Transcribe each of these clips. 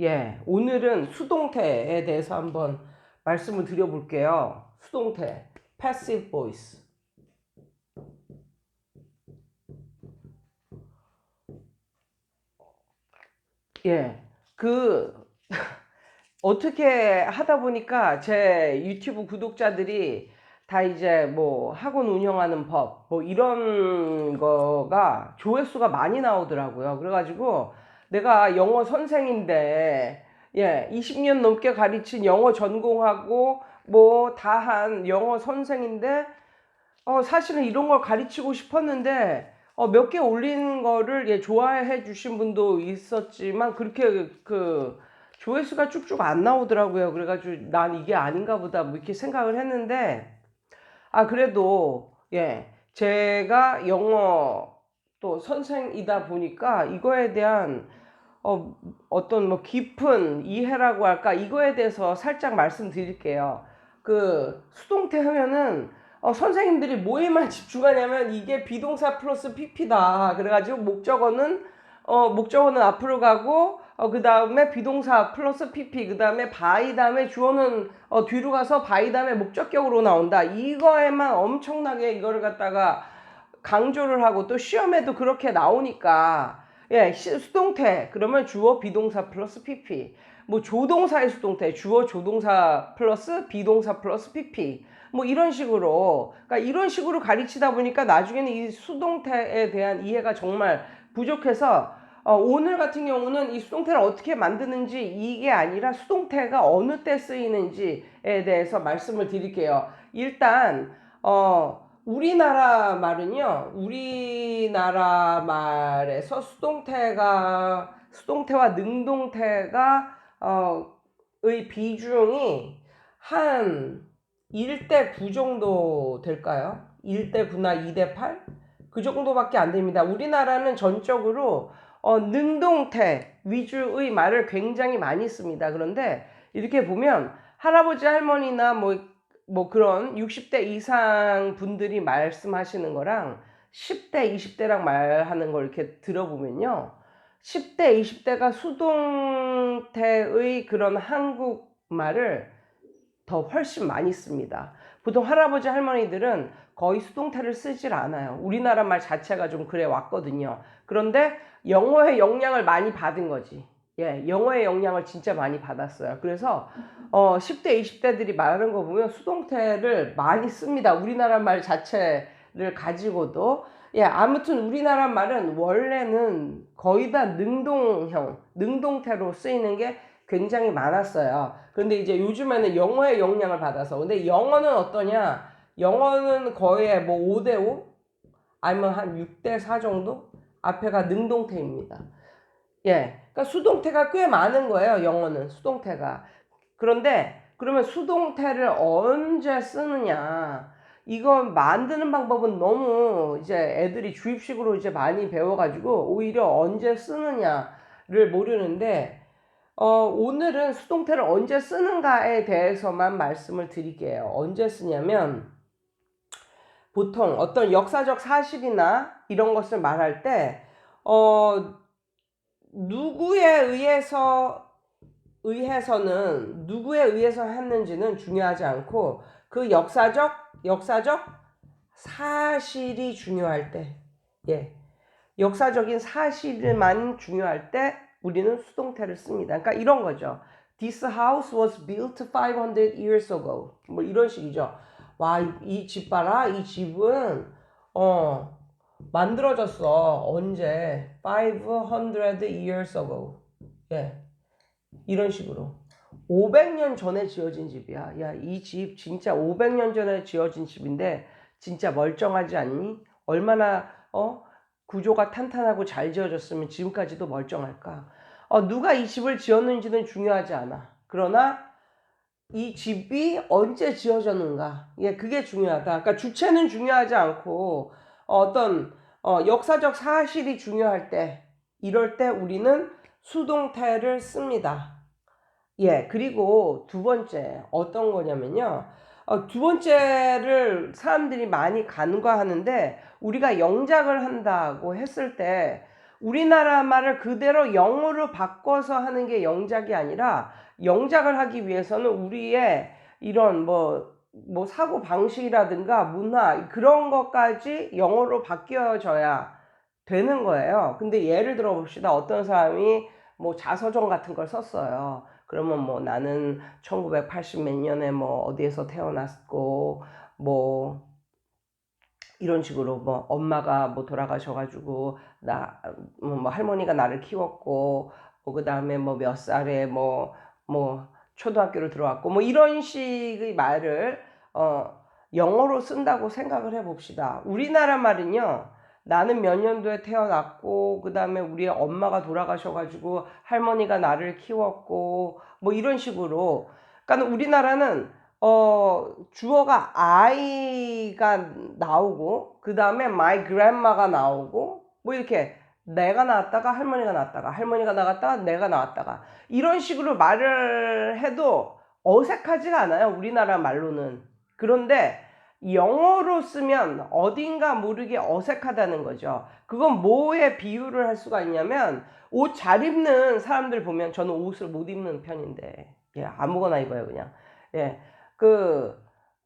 예, 오늘은 수동태에 대해서 한번 말씀을 드려볼게요. 수동태, passive voice. 예, 어떻게 하다 보니까 제 유튜브 구독자들이 다 이제 뭐 학원 운영하는 법, 뭐 이런 거가 조회수가 많이 나오더라고요. 그래가지고 내가 영어 선생인데, 예, 20년 넘게 가르친 영어 전공하고 뭐 다 한 영어 선생인데, 사실은 이런 걸 가르치고 싶었는데, 몇 개 올린 거를 예, 좋아해 주신 분도 있었지만, 그렇게 조회수가 쭉쭉 안 나오더라고요. 그래가지고 난 이게 아닌가 보다, 뭐 이렇게 생각을 했는데, 그래도, 예, 제가 영어 또 선생이다 보니까 이거에 대한 어떤 뭐 깊은 이해라고 할까? 이거에 대해서 살짝 말씀드릴게요. 수동태 하면은 선생님들이 뭐에만 집중하냐면 이게 비동사 플러스 PP다. 그래가지고 목적어는 앞으로 가고 그 다음에 비동사 플러스 PP, 그 다음에 by 다음에 주어는 뒤로 가서 by 다음에 목적격으로 나온다. 이거에만 엄청나게 이거를 갖다가 강조를 하고 또 시험에도 그렇게 나오니까 예, 수동태 그러면 주어 비동사 플러스 PP, 뭐 조동사의 수동태 주어 조동사 플러스 비동사 플러스 PP, 뭐 이런 식으로, 그러니까 이런 식으로 가르치다 보니까 나중에는 이 수동태에 대한 이해가 정말 부족해서 오늘 같은 경우는 이 수동태를 어떻게 만드는지 이게 아니라 수동태가 어느 때 쓰이는지에 대해서 말씀을 드릴게요. 일단 우리나라 말은요, 우리나라 말에서 수동태와 능동태가 의 비중이 한 1대 9 정도 될까요? 1대 9나 2대 8? 그 정도밖에 안 됩니다. 우리나라는 전적으로 능동태 위주의 말을 굉장히 많이 씁니다. 그런데 이렇게 보면 할아버지 할머니나 뭐 그런 60대 이상 분들이 말씀하시는 거랑 10대, 20대랑 말하는 걸 이렇게 들어보면요. 10대, 20대가 수동태의 그런 한국말을 더 훨씬 많이 씁니다. 보통 할아버지 할머니들은 거의 수동태를 쓰질 않아요. 우리나라 말 자체가 좀 그래 왔거든요. 그런데 영어의 영향을 많이 받은 거지. 예, 영어의 영향을 진짜 많이 받았어요. 그래서 10대, 20대들이 말하는 거 보면 수동태를 많이 씁니다. 우리나라 말 자체를 가지고도. 예, 아무튼 우리나라 말은 원래는 거의 다 능동태로 쓰이는 게 굉장히 많았어요. 그런데 이제 요즘에는 영어의 영향을 받아서. 근데 영어는 어떠냐? 영어는 거의 뭐 5대5? 아니면 한 6대4 정도? 앞에가 능동태입니다. 예. 그러니까 수동태가 꽤 많은 거예요, 영어는. 수동태가. 그런데 그러면 수동태를 언제 쓰느냐? 이거 만드는 방법은 너무 이제 애들이 주입식으로 이제 많이 배워가지고 오히려 언제 쓰느냐를 모르는데, 오늘은 수동태를 언제 쓰는가에 대해서만 말씀을 드릴게요. 언제 쓰냐면, 보통 어떤 역사적 사실이나 이런 것을 말할 때, 누구에 의해서 했는지는 중요하지 않고, 그 역사적 사실이 중요할 때, 예. 역사적인 사실만 중요할 때 우리는 수동태를 씁니다. 그러니까 이런 거죠. This house was built 500 years ago. 뭐 이런 식이죠. 와, 이 집 봐라. 이 집은 만들어졌어. 언제? 500 years ago. 예. 이런 식으로. 500년 전에 지어진 집이야. 야, 이 집 진짜 500년 전에 지어진 집인데 진짜 멀쩡하지 않니? 얼마나 구조가 탄탄하고 잘 지어졌으면 지금까지도 멀쩡할까? 누가 이 집을 지었는지는 중요하지 않아. 그러나 이 집이 언제 지어졌는가? 예, 그게 중요하다. 그러니까 주체는 중요하지 않고 어떤 역사적 사실이 중요할 때, 이럴 때 우리는 수동태를 씁니다. 예, 그리고 두 번째 어떤 거냐면요. 두 번째를 사람들이 많이 간과하는데, 우리가 영작을 한다고 했을 때 우리나라 말을 그대로 영어로 바꿔서 하는 게 영작이 아니라 영작을 하기 위해서는 우리의 이런 뭐 사고 방식이라든가 문화 그런 것까지 영어로 바뀌어져야 되는 거예요. 근데 예를 들어 봅시다. 어떤 사람이 뭐 자서전 같은 걸 썼어요. 그러면 뭐 나는 1980 몇 년에 뭐 어디에서 태어났고 뭐 이런 식으로 뭐 엄마가 뭐 돌아가셔가지고 뭐 할머니가 나를 키웠고 뭐 그다음에 뭐 몇 살에 뭐 초등학교를 들어왔고 뭐 이런 식의 말을 영어로 쓴다고 생각을 해봅시다. 우리나라 말은요. 나는 몇 년도에 태어났고 그다음에 우리 엄마가 돌아가셔가지고 할머니가 나를 키웠고 뭐 이런 식으로 그러니까 우리나라는 주어가 I가 나오고 그 다음에 my grandma가 나오고 뭐 이렇게 내가 나왔다가 할머니가 나왔다가 할머니가 나갔다가 내가 나왔다가 이런 식으로 말을 해도 어색하지가 않아요. 우리나라 말로는. 그런데 영어로 쓰면 어딘가 모르게 어색하다는 거죠. 그건 뭐에 비유를 할 수가 있냐면 옷 잘 입는 사람들 보면 저는 옷을 못 입는 편인데 아무거나 입어요 그냥.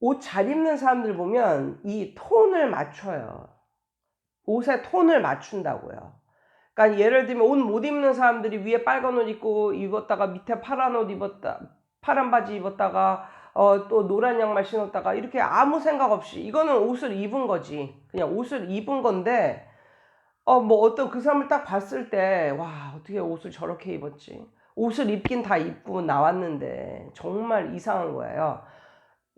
옷 잘 입는 사람들 보면 이 톤을 맞춰요. 옷의 톤을 맞춘다고요. 그러니까 예를 들면 옷 못 입는 사람들이 위에 빨간 옷 입고 입었다가 밑에 파란 옷 입었다, 파란 바지 입었다가 또 노란 양말 신었다가 이렇게 아무 생각 없이 이거는 옷을 입은 거지. 그냥 옷을 입은 건데 뭐 어떤 그 사람을 딱 봤을 때 와 어떻게 옷을 저렇게 입었지. 옷을 입긴 다 입고 나왔는데 정말 이상한 거예요.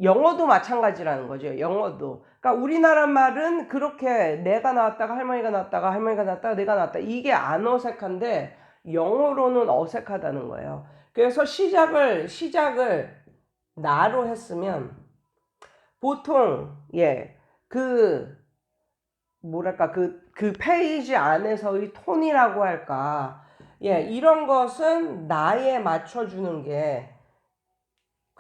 영어도 마찬가지라는 거죠. 영어도. 그러니까 우리나라 말은 그렇게 내가 나왔다가 할머니가 나왔다가 할머니가 나왔다가 내가 나왔다. 이게 안 어색한데 영어로는 어색하다는 거예요. 그래서 시작을 나로 했으면 보통 뭐랄까 그 페이지 안에서의 톤이라고 할까 이런 것은 나에 맞춰주는 게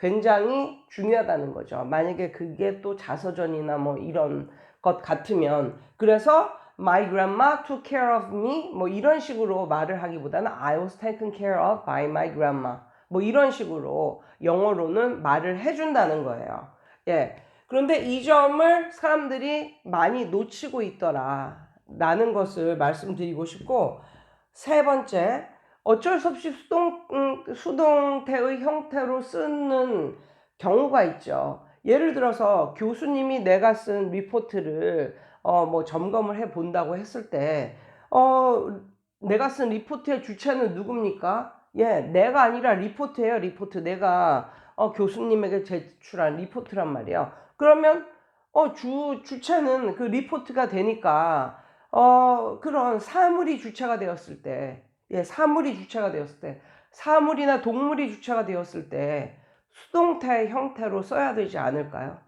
굉장히 중요하다는 거죠. 만약에 그게 또 자서전이나 뭐 이런 것 같으면 그래서 my grandma took care of me 뭐 이런 식으로 말을 하기보다는 I was taken care of by my grandma 뭐 이런 식으로 영어로는 말을 해준다는 거예요. 그런데 이 점을 사람들이 많이 놓치고 있더라 라는 것을 말씀드리고 싶고 세 번째 어쩔 수 없이 수동태의 형태로 쓰는 경우가 있죠. 예를 들어서 교수님이 내가 쓴 리포트를 뭐 점검을 해 본다고 했을 때 내가 쓴 리포트의 주체는 누굽니까? 내가 아니라 리포트예요. 리포트. 내가 교수님에게 제출한 리포트란 말이에요. 그러면 주체는 그 리포트가 되니까 그런 사물이 주체가 되었을 때 사물이 주체가 되었을 때 사물이나 동물이 주체가 되었을 때 수동태의 형태로 써야 되지 않을까요?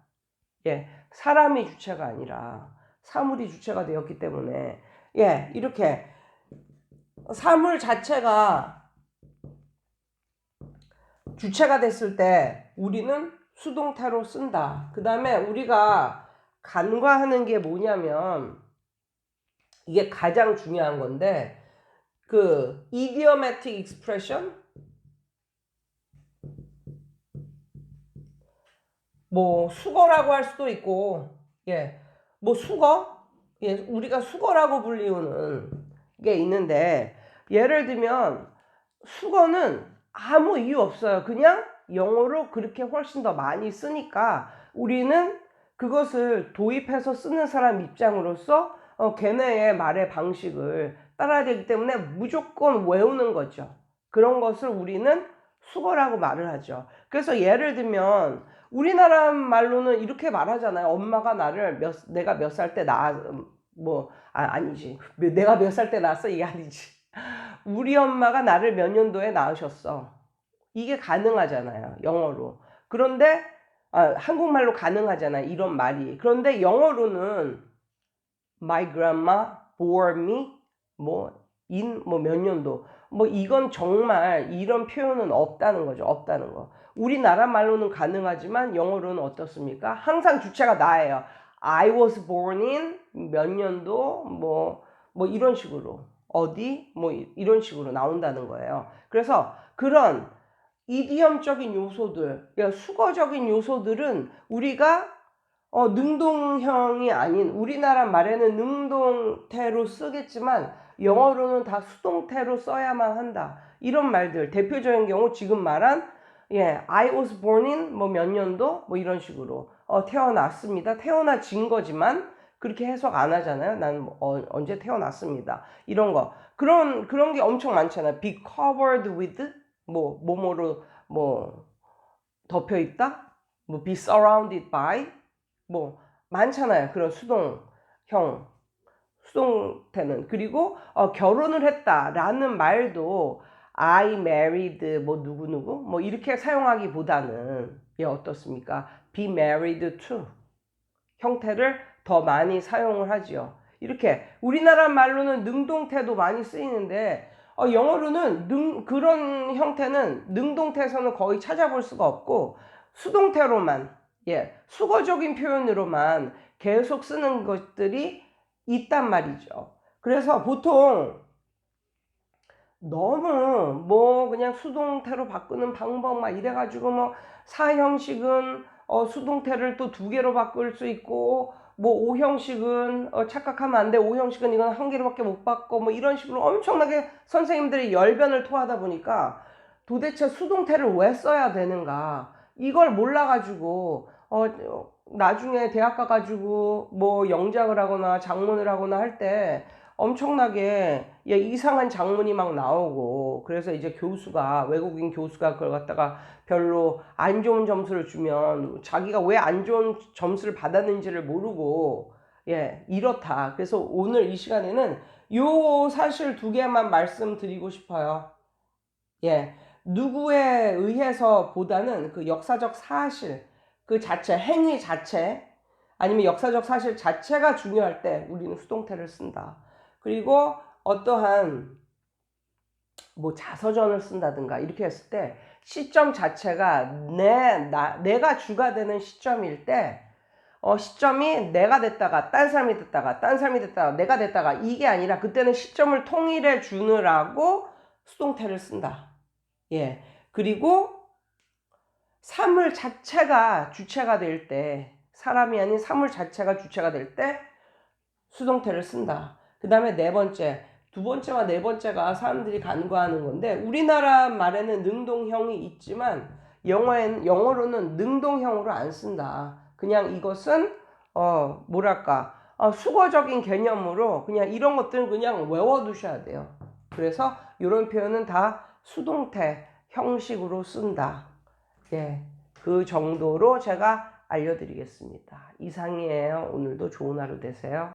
사람이 주체가 아니라 사물이 주체가 되었기 때문에 이렇게 사물 자체가 주체가 됐을 때 우리는 수동태로 쓴다. 그 다음에 우리가 간과하는 게 뭐냐면 이게 가장 중요한 건데 그 idiomatic expression 뭐 수거라고 할 수도 있고 뭐 수거 우리가 수거라고 불리우는 게 있는데 예를 들면 수거는 아무 이유 없어요. 그냥 영어로 그렇게 훨씬 더 많이 쓰니까 우리는 그것을 도입해서 쓰는 사람 입장으로서 걔네의 말의 방식을 따라야 되기 때문에 무조건 외우는 거죠. 그런 것을 우리는 수거라고 말을 하죠. 그래서 예를 들면 우리나라 말로는 이렇게 말하잖아요. 엄마가 내가 몇 살 때 아니지. 내가 몇 살 때 낳았어? 이게 아니지. 우리 엄마가 나를 몇 년도에 낳으셨어. 이게 가능하잖아요. 영어로. 그런데 한국말로 가능하잖아요. 이런 말이. 그런데 영어로는 my grandma bore me 몇 년도 이건 정말 이런 표현은 없다는 거죠. 없다는 거. 우리나라 말로는 가능하지만 영어로는 어떻습니까? 항상 주체가 나예요. I was born in 몇 년도 뭐 이런 식으로 어디 뭐 이런 식으로 나온다는 거예요. 그래서 그런 이디엄적인 요소들, 그러니까 수거적인 요소들은 우리가 능동형이 아닌, 우리나라 말에는 능동태로 쓰겠지만 영어로는 다 수동태로 써야만 한다. 이런 말들, 대표적인 경우 지금 말한 I was born in 뭐 몇 년도 뭐 이런 식으로 태어났습니다. 태어나진 거지만 그렇게 해석 안 하잖아요. 나는 언제 태어났습니다. 이런 거. 그런 게 엄청 많잖아요. be covered with 뭐뭐로 뭐 덮여 있다. 뭐 be surrounded by 뭐 많잖아요. 그런 수동태는. 그리고 결혼을 했다라는 말도 I married 뭐 누구누구 뭐 이렇게 사용하기보다는 어떻습니까? be married to 형태를 더 많이 사용을 하지요. 이렇게 우리나라 말로는 능동태도 많이 쓰이는데 영어로는 그런 형태는 능동태에서는 거의 찾아볼 수가 없고 수동태로만 수거적인 표현으로만 계속 쓰는 것들이 있단 말이죠. 그래서 보통 너무 뭐 그냥 수동태로 바꾸는 방법 막 이래가지고 뭐 사형식은 수동태를 또 2개로 바꿀 수 있고 뭐 5형식은 착각하면 안 돼. 5형식은 이건 1개로밖에 못 바꿔. 뭐 이런 식으로 엄청나게 선생님들이 열변을 토하다 보니까 도대체 수동태를 왜 써야 되는가 이걸 몰라가지고 나중에 대학 가가지고 뭐 영작을 하거나 작문을 하거나 할 때 엄청나게 이상한 작문이 막 나오고 그래서 이제 외국인 교수가 그걸 갖다가 별로 안 좋은 점수를 주면 자기가 왜 안 좋은 점수를 받았는지를 모르고 이렇다. 그래서 오늘 이 시간에는 요 사실 2개만 말씀드리고 싶어요. 누구에 의해서 보다는 그 역사적 사실 그 자체, 행위 자체 아니면 역사적 사실 자체가 중요할 때 우리는 수동태를 쓴다. 그리고 어떠한 뭐 자서전을 쓴다든가 이렇게 했을 때 시점 자체가 내가 주가 되는 시점일 때 시점이 내가 됐다가 딴 사람이 됐다가 딴 사람이 됐다가 내가 됐다가 이게 아니라 그때는 시점을 통일해 주느라고 수동태를 쓴다. 그리고 사물 자체가 주체가 될 때, 사람이 아닌 사물 자체가 주체가 될 때 수동태를 쓴다. 그 다음에 4번째, 2번째와 4번째가 사람들이 간과하는 건데 우리나라 말에는 능동형이 있지만 영어로는 능동형으로 안 쓴다. 그냥 이것은 수거적인 개념으로 그냥 이런 것들은 그냥 외워두셔야 돼요. 그래서 이런 표현은 다 수동태 형식으로 쓴다. 그 정도로 제가 알려드리겠습니다. 이상이에요. 오늘도 좋은 하루 되세요.